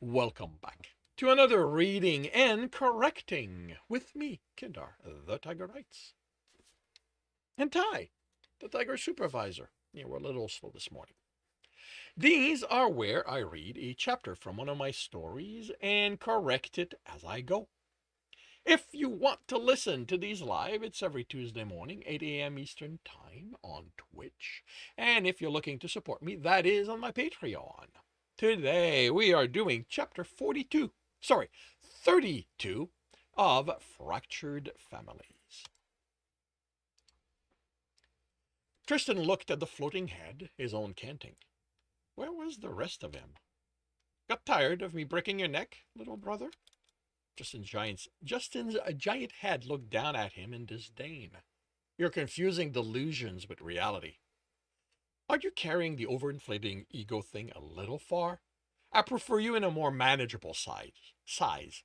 Welcome back to another reading and correcting with me, Kindar, the Tiger Writes, and Ty, the Tiger Supervisor. Yeah, we're a little slow this morning. These are where I read a chapter from one of my stories and correct it as I go. If you want to listen to these live, it's every Tuesday morning, 8 a.m. Eastern Time on Twitch. And if you're looking to support me, that is on my Patreon. Today we are doing chapter 32 of Fractured Families. Tristan looked at the floating head, his own canting. Where was the rest of him? Got tired of me breaking your neck, little brother? Justin's giant head looked down at him in disdain. You're confusing delusions with reality. Aren't you carrying the overinflating ego thing a little far? I prefer you in a more manageable size.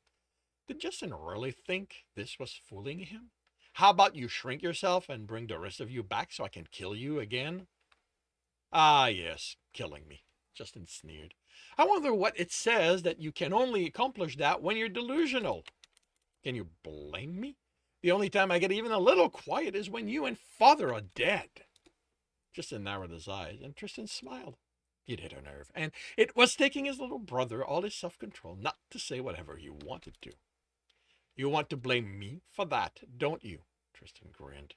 Did Justin really think this was fooling him? How about you shrink yourself and bring the rest of you back so I can kill you again? Ah, yes, killing me, Justin sneered. I wonder what it says that you can only accomplish that when you're delusional. Can you blame me? The only time I get even a little quiet is when you and father are dead. Justin narrowed his eyes, and Tristan smiled. You'd hit a nerve, and it was taking his little brother all his self-control not to say whatever he wanted to. You want to blame me for that, don't you? Tristan grinned.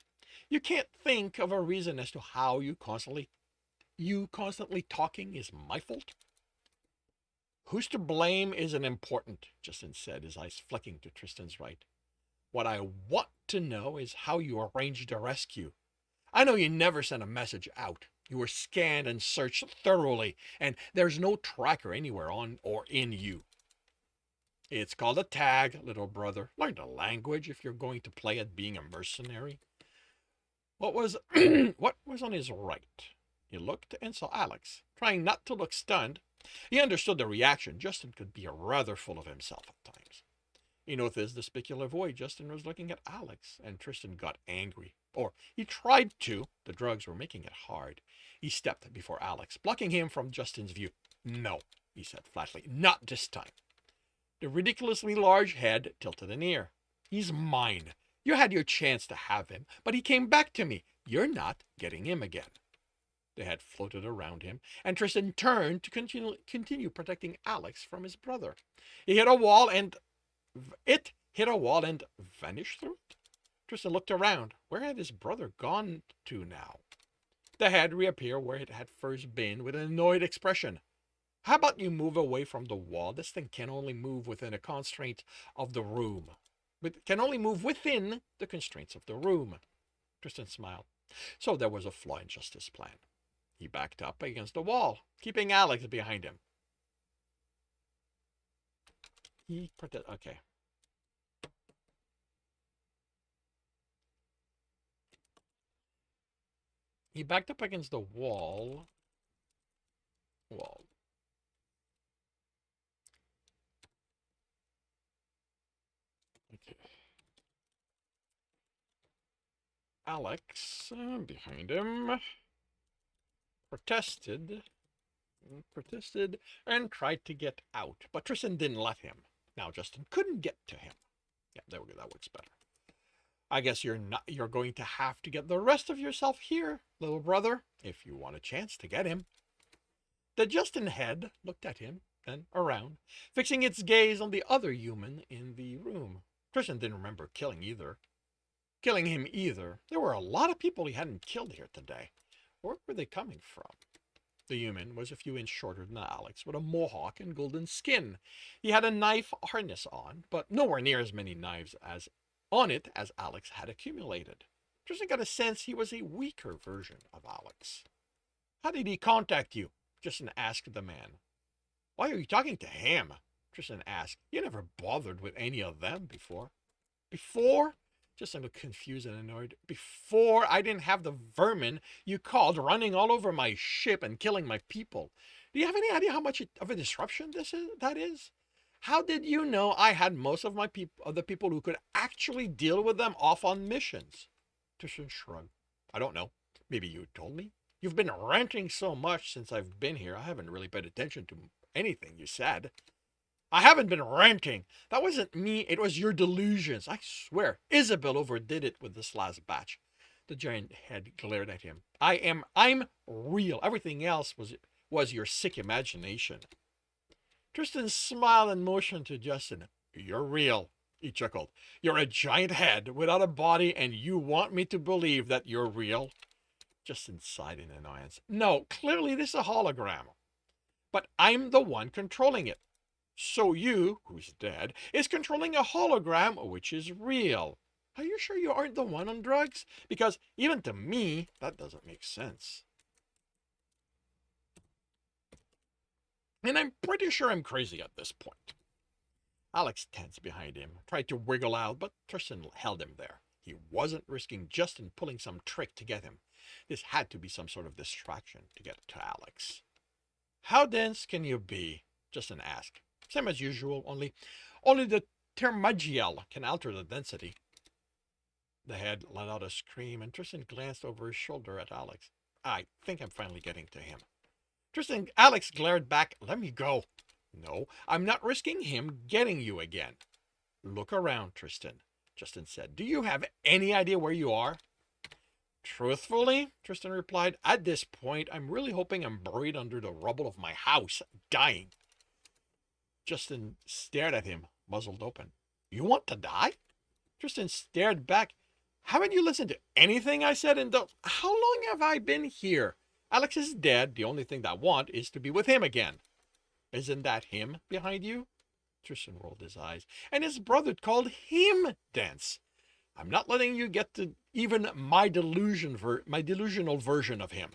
You can't think of a reason as to how you constantly talking is my fault? Who's to blame isn't important, Justin said, his eyes flicking to Tristan's right. What I want to know is how you arranged the rescue. I know you never sent a message out. You were scanned and searched thoroughly, and there's no tracker anywhere on or in you. It's called a tag, little brother. Learn the language if you're going to play at being a mercenary. What was what was on his right? He looked and saw Alex, trying not to look stunned. He understood the reaction. Justin could be rather full of himself at times. He noticed the specular void. Justin was looking at Alex, and Tristan got angry. Or he tried to. The drugs were making it hard. He stepped before Alex, blocking him from Justin's view. No, he said flatly. Not this time. The ridiculously large head tilted an ear. He's mine. You had your chance to have him, but he came back to me. You're not getting him again. The head floated around him, and Tristan turned to continue protecting Alex from his brother. It hit a wall and vanished through it. Tristan looked around. Where had his brother gone to now? The head reappeared where it had first been with an annoyed expression. How about you move away from the wall? This thing can only move within the constraints of the room. But can only move within the constraints of the room. Tristan smiled. So there was a flaw in Justice's plan. He backed up against the wall, keeping Alex behind him. Okay. He backed up against the wall. Okay. Alex, behind him, protested, and tried to get out, but Tristan didn't let him. Now Justin couldn't get to him. Yeah, there we go. That works better. I guess you're going to have to get the rest of yourself here, little brother, if you want a chance to get him. The Justin head looked at him, then around, fixing its gaze on the other human in the room. Tristan didn't remember killing him either. There were a lot of people he hadn't killed here today. Where were they coming from? The human was a few inches shorter than Alex, with a mohawk and golden skin. He had a knife harness on, but nowhere near as many knives as on it as Alex had accumulated. Tristan got a sense he was a weaker version of Alex. How did he contact you? Tristan asked the man. Why are you talking to him? Tristan asked. You never bothered with any of them before. Before? Tristan looked confused and annoyed. Before I didn't have the vermin you called running all over my ship and killing my people. Do you have any idea how much of a disruption that is? How did you know I had most of the people who could actually deal with them off on missions? Tristan shrugged. I don't know. Maybe you told me. You've been ranting so much since I've been here. I haven't really paid attention to anything you said. I haven't been ranting. That wasn't me. It was your delusions. I swear. Isabel overdid it with this last batch. The giant head glared at him. I'm real. Everything else was your sick imagination. Tristan smiled and motioned to Justin. You're real, he chuckled. You're a giant head without a body, and you want me to believe that you're real? Justin sighed in annoyance. No, clearly this is a hologram. But I'm the one controlling it. So you, who's dead, is controlling a hologram which is real. Are you sure you aren't the one on drugs? Because even to me, that doesn't make sense. And I'm pretty sure I'm crazy at this point. Alex tensed behind him, tried to wriggle out, but Tristan held him there. He wasn't risking Justin pulling some trick to get him. This had to be some sort of distraction to get to Alex. How dense can you be? Justin asked. Same as usual, only the termagial can alter the density. The head let out a scream, and Tristan glanced over his shoulder at Alex. I think I'm finally getting to him. Alex glared back. Let me go. No, I'm not risking him getting you again. Look around, Tristan, Justin said. Do you have any idea where you are? Truthfully, Tristan replied, at this point, I'm really hoping I'm buried under the rubble of my house, dying. Justin stared at him, muzzled open. You want to die? Tristan stared back. Haven't you listened to anything I said in the... How long have I been here? Alex is dead. The only thing that I want is to be with him again. Isn't that him behind you? Tristan rolled his eyes. And his brother called him dense. I'm not letting you get to even my delusional version of him.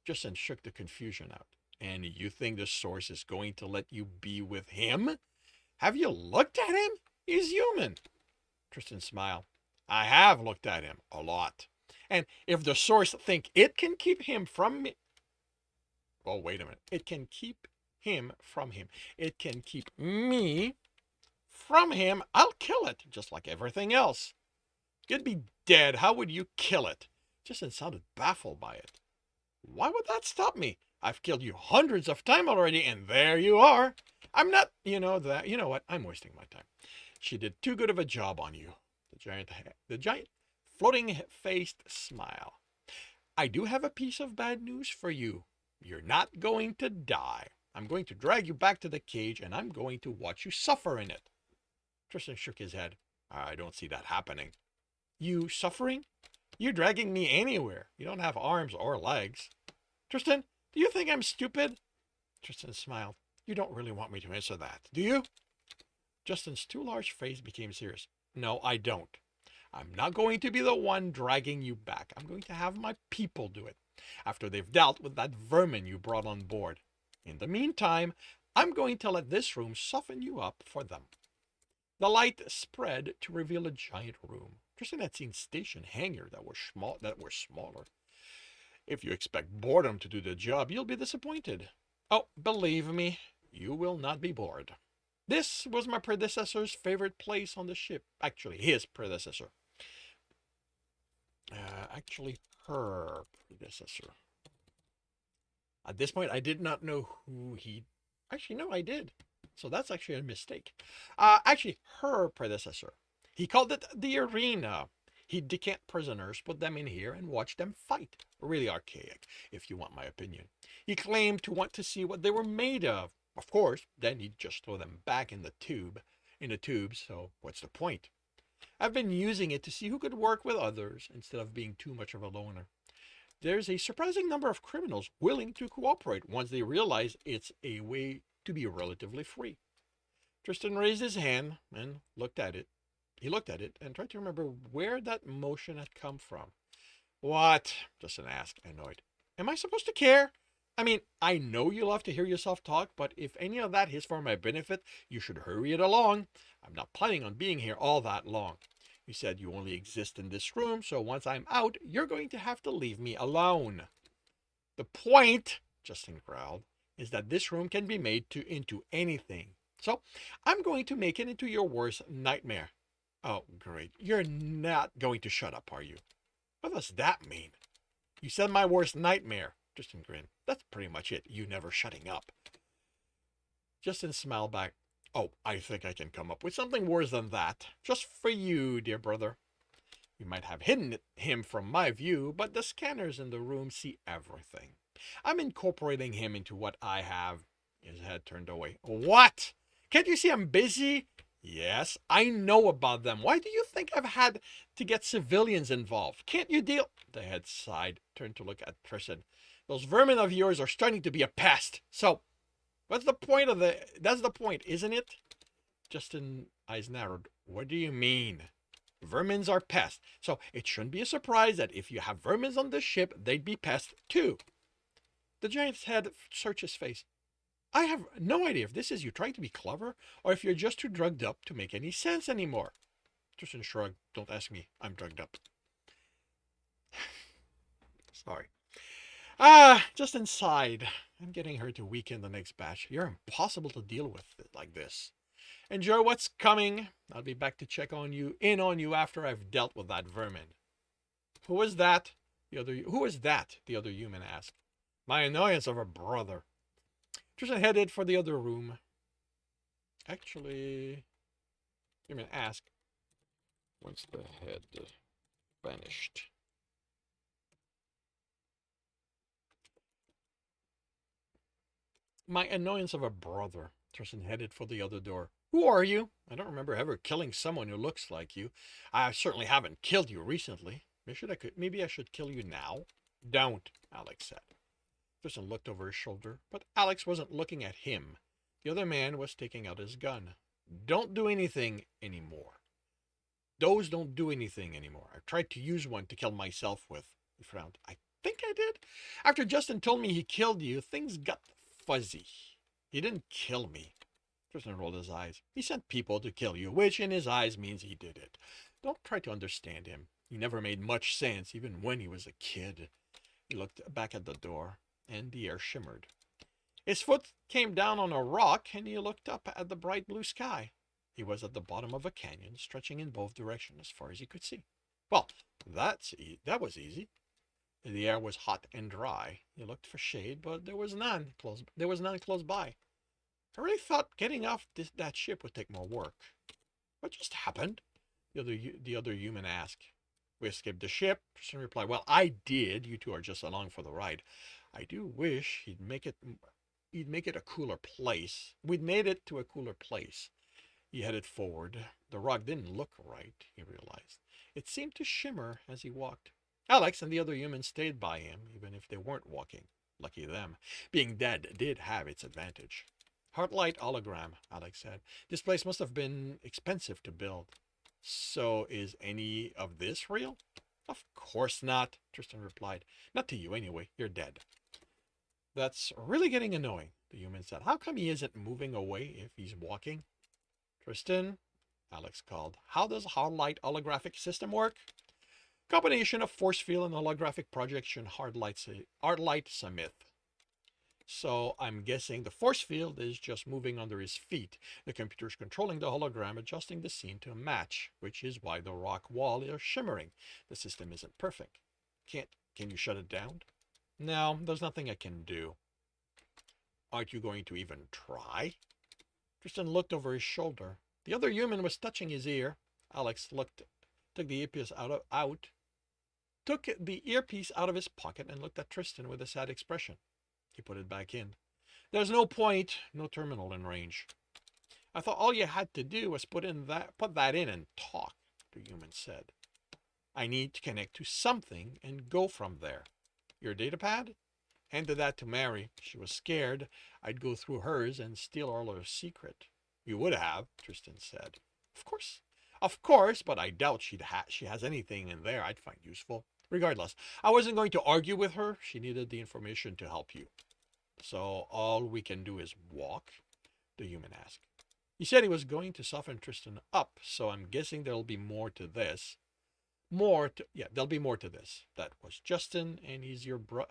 Tristan shook the confusion out. And you think the source is going to let you be with him? Have you looked at him? He's human. Tristan smiled. I have looked at him a lot. And if the source think it can keep him from me... Oh, wait a minute. It can keep him from him. It can keep me from him. I'll kill it, just like everything else. You'd be dead. How would you kill it? Justin sounded baffled by it. Why would that stop me? I've killed you hundreds of times already, and there you are. I'm not, you know what? I'm wasting my time. She did too good of a job on you. The giant floating-faced smile. I do have a piece of bad news for you. You're not going to die. I'm going to drag you back to the cage, and I'm going to watch you suffer in it. Tristan shook his head. I don't see that happening. You suffering? You're dragging me anywhere. You don't have arms or legs. Tristan, do you think I'm stupid? Tristan smiled. You don't really want me to answer that, do you? Justin's too large face became serious. No, I don't. I'm not going to be the one dragging you back. I'm going to have my people do it, after they've dealt with that vermin you brought on board. In the meantime, I'm going to let this room soften you up for them. The light spread to reveal a giant room. Tristan had seen station hangars that were smaller. If you expect boredom to do the job, you'll be disappointed. Oh, believe me, you will not be bored. This was my predecessor's favorite place on the ship. Actually, his predecessor. Actually, her predecessor. At this point, I did not know who he... Actually, no, I did. So that's actually a mistake. Actually, her predecessor. He called it the arena. He'd decant prisoners, put them in here, and watch them fight. Really archaic, if you want my opinion. He claimed to want to see what they were made of. Of course, then he'd just throw them back in the tube, so what's the point? I've been using it to see who could work with others instead of being too much of a loner. There's a surprising number of criminals willing to cooperate once they realize it's a way to be relatively free. Tristan raised his hand and looked at it. He looked at it and tried to remember where that motion had come from. What? Justin asked, annoyed. Am I supposed to care? I mean, I know you love to hear yourself talk, but if any of that is for my benefit, you should hurry it along. I'm not planning on being here all that long. You said you only exist in this room, so once I'm out, you're going to have to leave me alone. The point, Justin growled, is that this room can be made into anything. So I'm going to make it into your worst nightmare. Oh, great. You're not going to shut up, are you? What does that mean? You said my worst nightmare. Justin grinned. That's pretty much it. You never shutting up. Justin smiled back. Oh, I think I can come up with something worse than that. Just for you, dear brother. You might have hidden him from my view, but the scanners in the room see everything. I'm incorporating him into what I have. His head turned away. What? Can't you see I'm busy? Yes, I know about them. Why do you think I've had to get civilians involved? Can't you deal? The head sighed, turned to look at Tristan. Those vermin of yours are starting to be a pest. So, what's the point of the... That's the point, isn't it? Justin's eyes narrowed. What do you mean? Vermins are pests, so it shouldn't be a surprise that if you have vermins on this ship, they'd be pests too. The giant's head searched his face. I have no idea if this is you trying to be clever, or if you're just too drugged up to make any sense anymore. Tristan shrugged. Don't ask me. I'm drugged up. Sorry. Just inside. I'm getting her to weaken the next batch. You're impossible to deal with like this. Enjoy what's coming. I'll be back to check on you, after I've dealt with that vermin. Who is that? Who is that? The other human asked. My annoyance of a brother. Tristan headed for the other room. Actually, human asked. Once the head vanished. My annoyance of a brother. Tristan headed for the other door. Who are you? I don't remember ever killing someone who looks like you. I certainly haven't killed you recently. Maybe I should kill you now. Don't, Alex said. Tristan looked over his shoulder, but Alex wasn't looking at him. The other man was taking out his gun. Don't do anything anymore. Those don't do anything anymore. I tried to use one to kill myself with. He frowned. I think I did. After Justin told me he killed you, things got fuzzy. He didn't kill me. Tristan rolled his eyes. He sent people to kill you, which in his eyes means he did it. Don't try to understand him. He never made much sense, even when he was a kid. He looked back at the door, and the air shimmered. His foot came down on a rock, and he looked up at the bright blue sky. He was at the bottom of a canyon, stretching in both directions as far as he could see. Well, that was easy. The air was hot and dry. He looked for shade, but there was none close by. I really thought getting off that ship would take more work. What just happened? The other human asked. We escaped the ship. Tristan replied, well, I did. You two are just along for the ride. I do wish he'd make it a cooler place. We'd made it to a cooler place. He headed forward. The rock didn't look right, he realized. It seemed to shimmer as he walked. Alex and the other humans stayed by him, even if they weren't walking. Lucky them. Being dead did have its advantage. Heartlight hologram, Alex said. This place must have been expensive to build. So is any of this real? Of course not, Tristan replied. Not to you anyway. You're dead. That's really getting annoying, the human said. How come he isn't moving away if he's walking? Tristan, Alex called. How does Heartlight holographic system work? Combination of force field and holographic projection Heartlight Summit. So I'm guessing the force field is just moving under his feet. The computer's controlling the hologram, adjusting the scene to match, which is why the rock wall is shimmering. The system isn't perfect. Can you shut it down? No, there's nothing I can do. Aren't you going to even try? Tristan looked over his shoulder. The other human was touching his ear. Alex took the earpiece out of his pocket and looked at Tristan with a sad expression. He put it back in. There's no point, no terminal in range. I thought all you had to do was put that in and talk, the human said. I need to connect to something and go from there. Your datapad? Handed that to Mary. She was scared I'd go through hers and steal all her secret. You would have, Tristan said. Of course, but I doubt she has anything in there I'd find useful. Regardless, I wasn't going to argue with her. She needed the information to help you. So all we can do is walk? The human asked. He said he was going to soften Tristan up, so I'm guessing there'll be more to this. There'll be more to this. That was Justin, and he's your bro.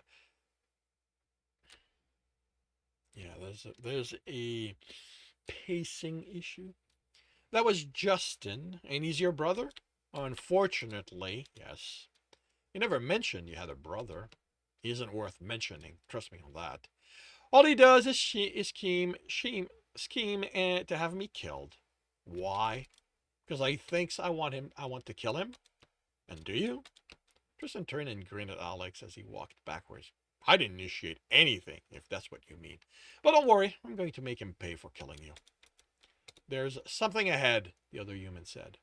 Yeah, there's a pacing issue. That was Justin, and he's your brother? Unfortunately, yes. You never mentioned you had a brother. He isn't worth mentioning. Trust me on that. All he does is scheme to have me killed. Why? Because I thinks I want him. I want to kill him. And do you? Tristan turned and grinned at Alex as he walked backwards. I didn't initiate anything, if that's what you mean. But don't worry, I'm going to make him pay for killing you. There's something ahead, the other human said.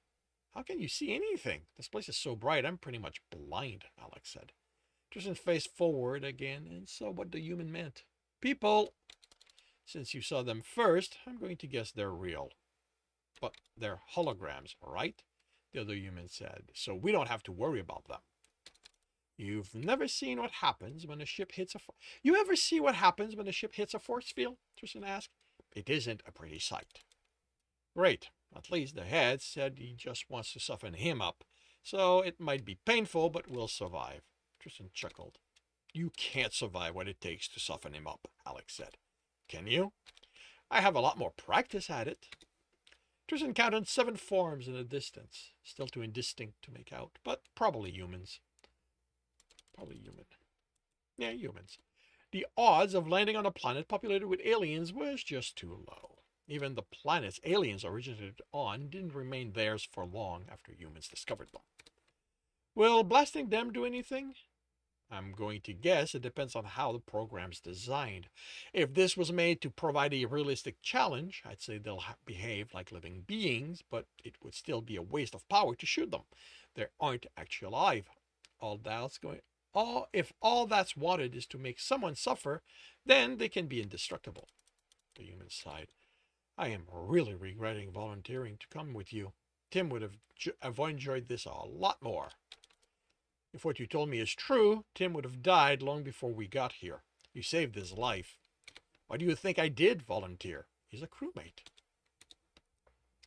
How can you see anything? This place is so bright, I'm pretty much blind, Alex said. Tristan faced forward again and saw what the human meant. People! Since you saw them first, I'm going to guess they're real. But they're holograms, right? The other human said, so we don't have to worry about them. You've never seen what happens when a ship hits a... You ever see what happens when a ship hits a force field? Tristan asked. It isn't a pretty sight. Great. At least the head said he just wants to soften him up. So it might be painful, but we'll survive. Tristan chuckled. You can't survive what it takes to soften him up, Alex said. Can you? I have a lot more practice at it. Tristan counted 7 forms in the distance. Still too indistinct to make out, but probably humans. Probably human. Yeah, humans. The odds of landing on a planet populated with aliens was just too low. Even the planets aliens originated on didn't remain theirs for long after humans discovered them. Will blasting them do anything? I'm going to guess it depends on how the program's designed. If this was made to provide a realistic challenge, I'd say they'll behave like living beings, but it would still be a waste of power to shoot them. They aren't actually alive. If all that's wanted is to make someone suffer, then they can be indestructible. The human sighed. I am really regretting volunteering to come with you. Tim would have enjoyed this a lot more. If what you told me is true, Tim would have died long before we got here. You saved his life. Why do you think I did volunteer? He's a crewmate.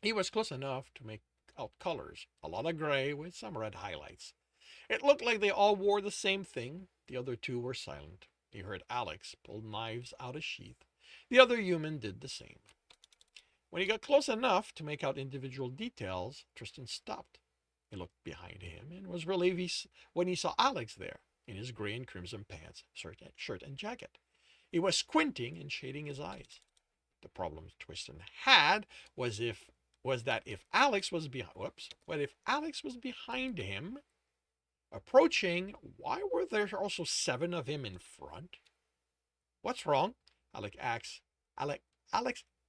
He was close enough to make out colors, a lot of gray with some red highlights. It looked like they all wore the same thing. The other two were silent. He heard Alex pull knives out of sheath. The other human did the same. When he got close enough to make out individual details, Tristan stopped. He looked behind him and was relieved when he saw Alex there, in his gray and crimson pants, shirt and jacket. He was squinting and shading his eyes. The problem Tristan had was that if Alex was behind him, approaching, why were there also 7 of him in front? What's wrong? Alex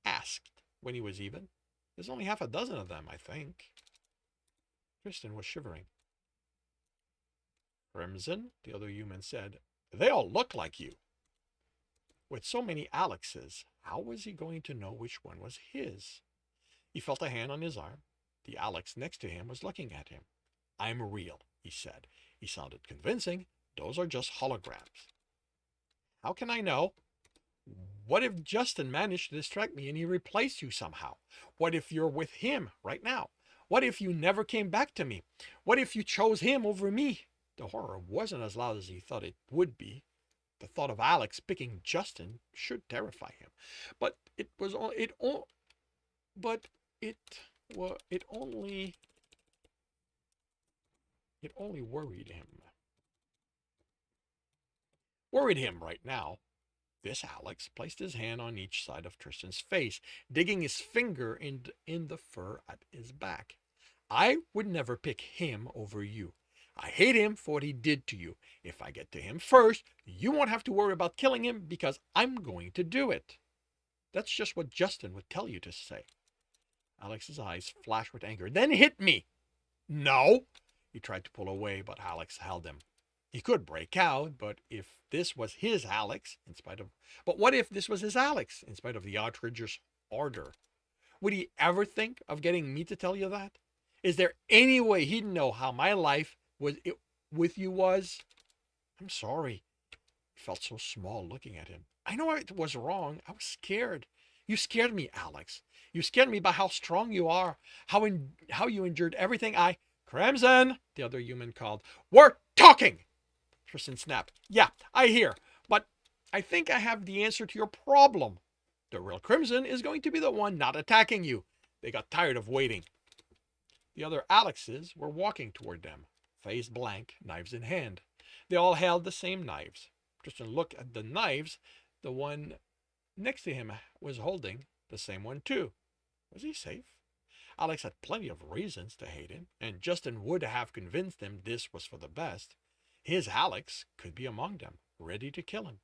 asked when he was even. There's only half a dozen of them, I think. Tristan was shivering. Crimson, the other human said. They all look like you. With so many Alexes, how was he going to know which one was his? He felt a hand on his arm. The Alex next to him was looking at him. I'm real, he said. He sounded convincing. Those are just holograms. How can I know? What if Justin managed to distract me and he replaced you somehow? What if you're with him right now? What if you never came back to me? What if you chose him over me? The horror wasn't as loud as he thought it would be. The thought of Alex picking Justin should terrify him. But it only worried him. Worried him right now. This Alex placed his hand on each side of Tristan's face, digging his finger in the fur at his back. I would never pick him over you. I hate him for what he did to you. If I get to him first, you won't have to worry about killing him because I'm going to do it. That's just what Justin would tell you to say. Alex's eyes flashed with anger. Then hit me. No. He tried to pull away, but Alex held him. He could break out, but what if this was his Alex, in spite of the outrageous order? Would he ever think of getting me to tell you that? Is there any way he'd know how my life with you was? I'm sorry. He felt so small looking at him. I know it was wrong. I was scared. You scared me, Alex. You scared me by how strong you are, how you endured everything Crimson, the other human called. We're talking! Tristan snapped. Yeah, I hear, but I think I have the answer to your problem. The real Crimson is going to be the one not attacking you. They got tired of waiting. The other Alexes were walking toward them, face blank, knives in hand. They all held the same knives. Tristan looked at the knives the one next to him was holding. The same one, too. Was he safe? Alex had plenty of reasons to hate him, and Justin would have convinced him this was for the best. His Alex could be among them, ready to kill him.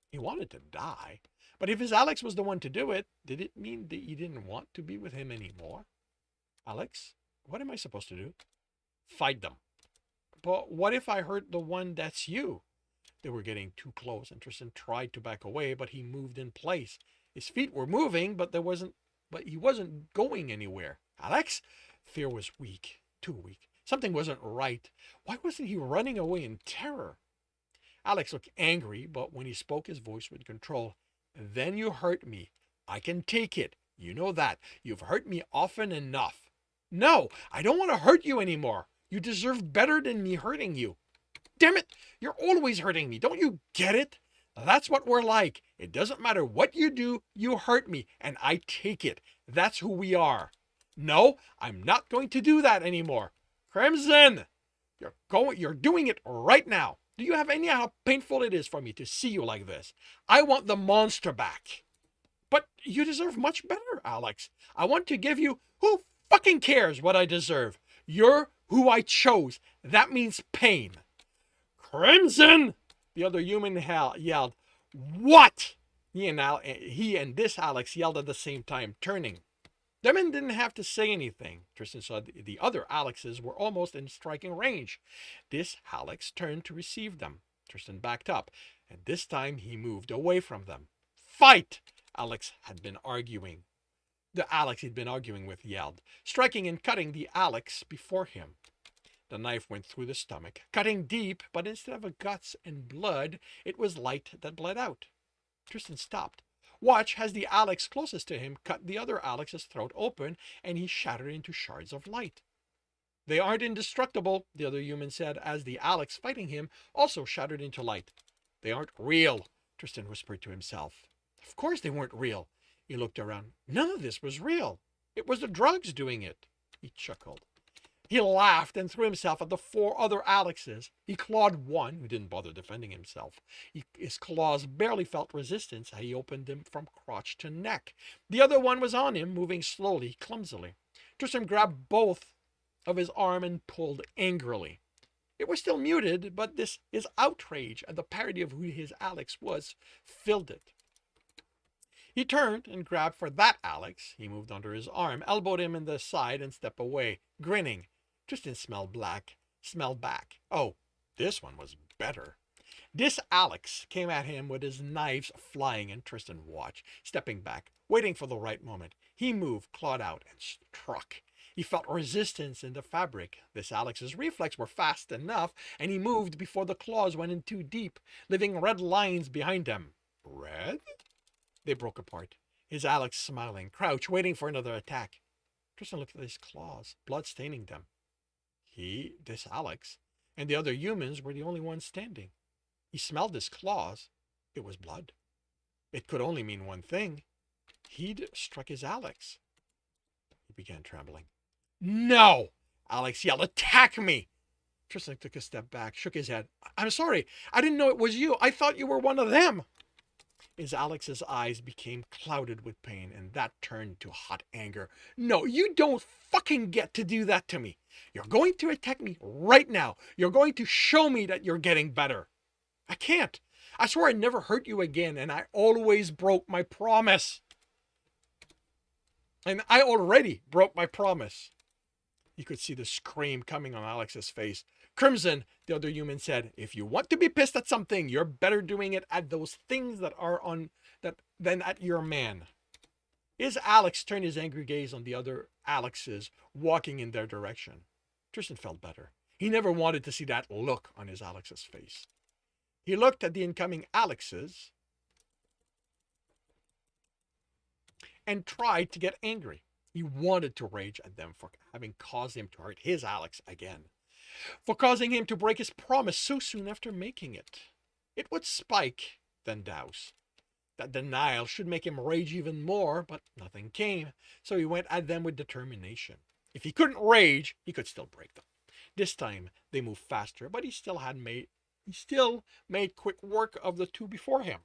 He wanted to die, but if his Alex was the one to do it, did it mean that he didn't want to be with him anymore? Alex, what am I supposed to do? Fight them. But what if I hurt the one that's you? They were getting too close, and Tristan tried to back away, but he moved in place. His feet were moving, but he wasn't going anywhere. Alex? Fear was weak, too weak. Something wasn't right. Why wasn't he running away in terror? Alex looked angry, but when he spoke, his voice with control. Then you hurt me. I can take it. You know that. You've hurt me often enough. No, I don't want to hurt you anymore. You deserve better than me hurting you. Damn it, you're always hurting me. Don't you get it? That's what we're like. It doesn't matter what you do, you hurt me, and I take it. That's who we are. No, I'm not going to do that anymore. Crimson, you're doing it right now. Do you have any idea how painful it is for me to see you like this? I want the monster back. But you deserve much better, Alex. I want to give you, who fucking cares what I deserve? You're who I chose. That means pain. Crimson! The other human yelled. What? He and this Alex yelled at the same time, turning. The men didn't have to say anything. Tristan saw the other Alexes were almost in striking range. This Alex turned to receive them. Tristan backed up, and this time he moved away from them. Fight! Alex had been arguing. The Alex he'd been arguing with yelled, striking and cutting the Alex before him. The knife went through the stomach, cutting deep, but instead of guts and blood, it was light that bled out. Tristan stopped. Watch as the Alex closest to him cut the other Alex's throat open, and he shattered into shards of light. They aren't indestructible, the other human said, as the Alex fighting him also shattered into light. They aren't real, Tristan whispered to himself. Of course they weren't real. He looked around. None of this was real. It was the drugs doing it. He chuckled. He laughed and threw himself at the 4 other Alexes. He clawed one, who didn't bother defending himself. His claws barely felt resistance as he opened them from crotch to neck. The other one was on him, moving slowly, clumsily. Tristan grabbed both of his arm and pulled angrily. It was still muted, but his outrage at the parody of who his Alex was filled it. He turned and grabbed for that Alex. He moved under his arm, elbowed him in the side, and stepped away, grinning. Tristan smelled back. Oh, this one was better. This Alex came at him with his knives flying, and Tristan watched, stepping back, waiting for the right moment. He moved, clawed out, and struck. He felt resistance in the fabric. This Alex's reflexes were fast enough, and he moved before the claws went in too deep, leaving red lines behind them. Red? They broke apart. His Alex smiling, crouched, waiting for another attack. Tristan looked at his claws, blood staining them. This Alex, and the other humans were the only ones standing. He smelled his claws. It was blood. It could only mean one thing. He'd struck his Alex. He began trembling. No! Alex yelled, attack me! Tristan took a step back, shook his head. I'm sorry. I didn't know it was you. I thought you were one of them. His Alex's eyes became clouded with pain, and that turned to hot anger. No, you don't fucking get to do that to me. You're going to attack me right now. You're going to show me that you're getting better. I can't. I swore I'd never hurt you again, and I always broke my promise. And I already broke my promise. You could see the scream coming on Alex's face. Crimson, the other human said, if you want to be pissed at something, you're better doing it at those things that are on that than at your man. His Alex turned his angry gaze on the other Alexes walking in their direction. Tristan felt better. He never wanted to see that look on his Alex's face. He looked at the incoming Alexes and tried to get angry. He wanted to rage at them for having caused him to hurt his Alex again, for causing him to break his promise so soon after making it. It would spike, then douse. That denial should make him rage even more, but nothing came, so he went at them with determination. If he couldn't rage, he could still break them. This time they moved faster, but he still made quick work of the 2 before him.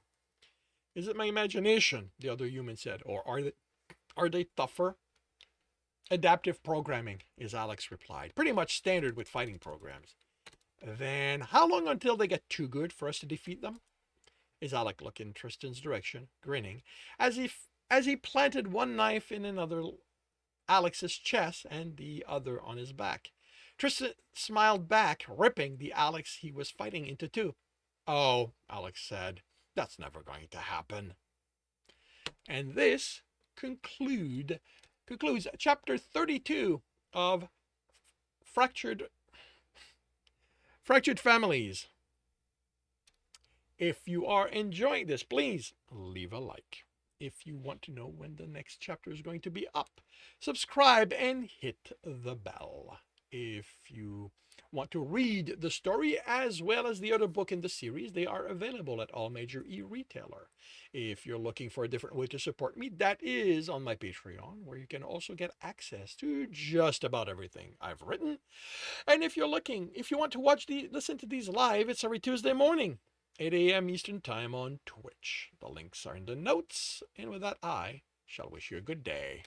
Is it my imagination? The other human said. Or are they tougher? Adaptive programming, is Alex replied. Pretty much standard with fighting programs. Then how long until they get too good for us to defeat them? Is Alec looking in Tristan's direction, grinning, as he planted one knife in another Alex's chest and the other on his back. Tristan smiled back, ripping the Alex he was fighting into two. Oh, Alex said, that's never going to happen. And this concludes chapter 32 of Fractured Families. If you are enjoying this, please leave a like. If you want to know when the next chapter is going to be up, subscribe and hit the bell. If you want to read the story as well as the other book in the series, they are available at all major e-retailer. If you're looking for a different way to support me, that is on my Patreon, where you can also get access to just about everything I've written. And if you want to listen to these live, it's every Tuesday morning, 8 a.m. Eastern Time on Twitch. The links are in the notes. And with that, I shall wish you a good day.